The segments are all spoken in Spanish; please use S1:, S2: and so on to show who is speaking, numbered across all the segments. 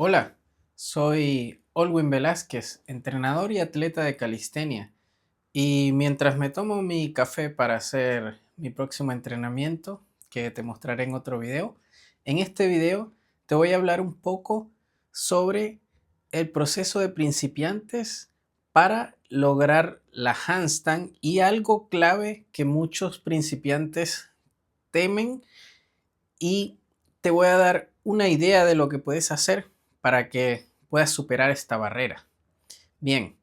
S1: Hola, soy Olwin Velázquez, entrenador y atleta de calistenia. Y mientras me tomo mi café para hacer mi próximo entrenamiento, que te mostraré en otro video, en este video te voy a hablar un poco sobre el proceso de principiantes para lograr la handstand y algo clave que muchos principiantes temen, y te voy a dar una idea de lo que puedes hacer para que puedas superar esta barrera. Bien,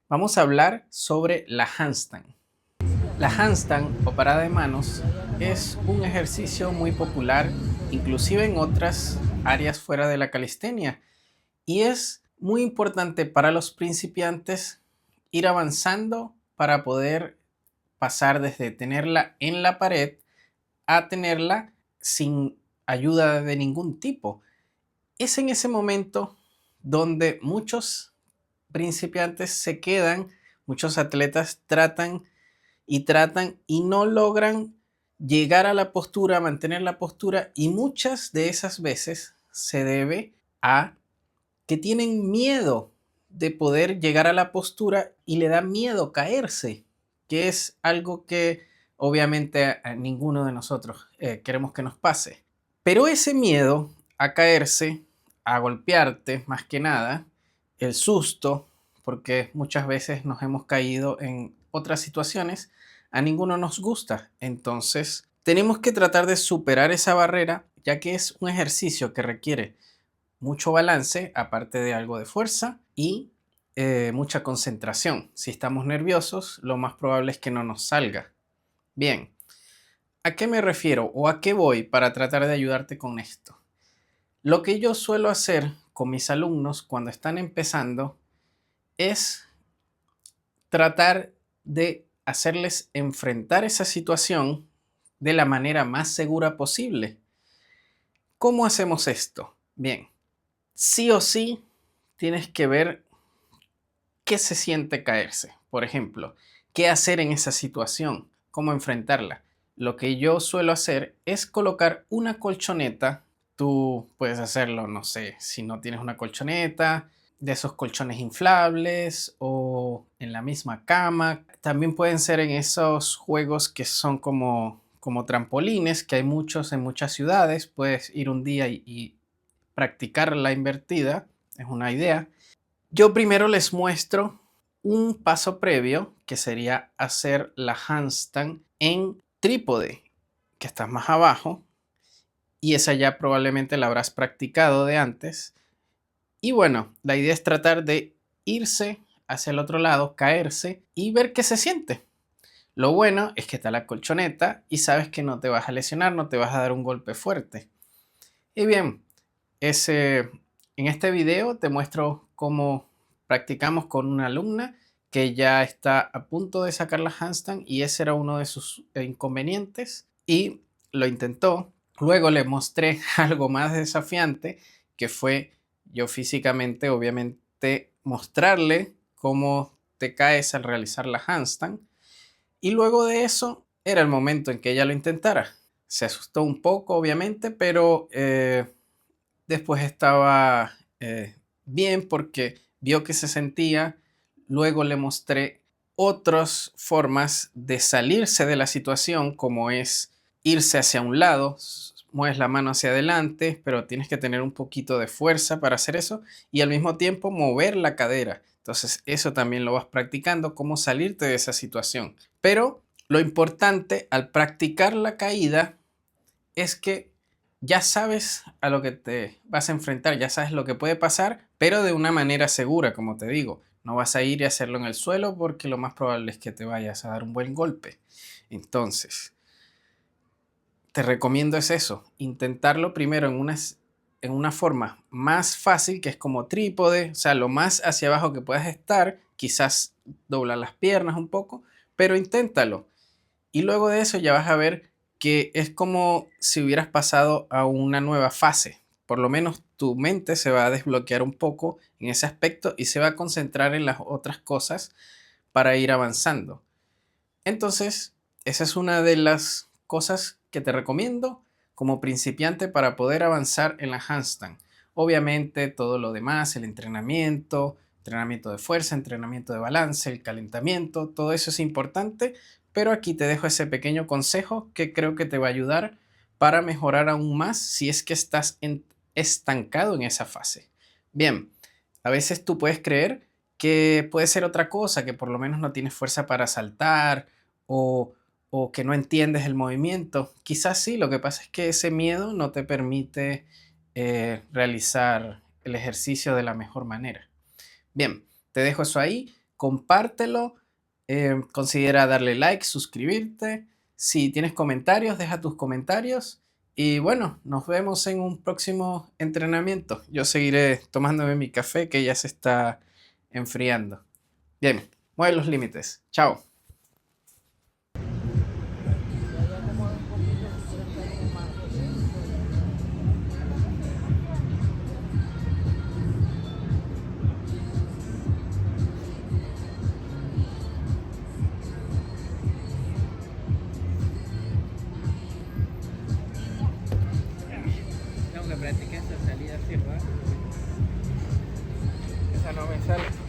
S1: vamos a hablar sobre la handstand. La handstand o parada de manos es un ejercicio muy popular, inclusive en otras áreas fuera de la calistenia, y es muy importante para los principiantes ir avanzando para poder pasar desde tenerla en la pared a tenerla sin ayuda de ningún tipo. Es en ese momento donde muchos principiantes se quedan, muchos atletas tratan y no logran llegar a la postura, mantener la postura, y muchas de esas veces se debe a que tienen miedo de poder llegar a la postura y le da miedo caerse, que es algo que obviamente a ninguno de nosotros queremos que nos pase. Pero ese miedo a caerse, a golpearte más que nada, el susto, porque muchas veces nos hemos caído en otras situaciones, a ninguno nos gusta. Entonces tenemos que tratar de superar esa barrera, ya que es un ejercicio que requiere mucho balance, aparte de algo de fuerza y mucha concentración. Si estamos nerviosos, lo más probable es que no nos salga. Bien, ¿a qué me refiero o a qué voy para tratar de ayudarte con esto? Lo que yo suelo hacer con mis alumnos cuando están empezando es tratar de hacerles enfrentar esa situación de la manera más segura posible. ¿Cómo hacemos esto? Bien, sí o sí tienes que ver qué se siente caerse. Por ejemplo, qué hacer en esa situación, cómo enfrentarla. Lo que yo suelo hacer es colocar una colchoneta. Tú puedes hacerlo, no sé, si no tienes una colchoneta, de esos colchones inflables o en la misma cama. También pueden ser en esos juegos que son como trampolines, que hay muchos en muchas ciudades. Puedes ir un día y practicar la invertida, es una idea. Yo primero les muestro un paso previo, que sería hacer la handstand en trípode, que está más abajo, y esa ya probablemente la habrás practicado de antes. Y bueno, la idea es tratar de irse hacia el otro lado, caerse y ver qué se siente. Lo bueno es que está la colchoneta y sabes que no te vas a lesionar, no te vas a dar un golpe fuerte. Y bien, en este video te muestro cómo practicamos con una alumna que ya está a punto de sacar la handstand, y ese era uno de sus inconvenientes y lo intentó. Luego le mostré algo más desafiante, que fue yo físicamente, obviamente, mostrarle cómo te caes al realizar la handstand, y luego de eso era el momento en que ella lo intentara. Se asustó un poco, obviamente, pero después estaba bien porque vio que se sentía. Luego le mostré otras formas de salirse de la situación, como es irse hacia un lado, mueves la mano hacia adelante, pero tienes que tener un poquito de fuerza para hacer eso, y al mismo tiempo mover la cadera. Entonces eso también lo vas practicando, cómo salirte de esa situación. Pero lo importante al practicar la caída es que ya sabes a lo que te vas a enfrentar, ya sabes lo que puede pasar, pero de una manera segura, como te digo. No vas a ir y hacerlo en el suelo porque lo más probable es que te vayas a dar un buen golpe. Entonces, te recomiendo es eso, intentarlo primero en una forma más fácil, que es como trípode, o sea, lo más hacia abajo que puedas estar, quizás doblar las piernas un poco, pero inténtalo. Y luego de eso ya vas a ver que es como si hubieras pasado a una nueva fase. Por lo menos tu mente se va a desbloquear un poco en ese aspecto y se va a concentrar en las otras cosas para ir avanzando. Entonces, esa es una de las cosas que te recomiendo como principiante para poder avanzar en la handstand. Obviamente todo lo demás, el entrenamiento, entrenamiento de fuerza, entrenamiento de balance, el calentamiento, todo eso es importante, pero aquí te dejo ese pequeño consejo que creo que te va a ayudar para mejorar aún más si es que estás estancado en esa fase. Bien, a veces tú puedes creer que puede ser otra cosa, que por lo menos no tienes fuerza para saltar o, o que no entiendes el movimiento. Quizás sí, lo que pasa es que ese miedo no te permite realizar el ejercicio de la mejor manera. Bien, te dejo eso ahí, compártelo, considera darle like, suscribirte. Si tienes comentarios, deja tus comentarios. Y bueno, nos vemos en un próximo entrenamiento. Yo seguiré tomándome mi café que ya se está enfriando. Bien, mueve los límites. Chao. Tengo que practicar esta salida así, ¿verdad? Esa no me sale.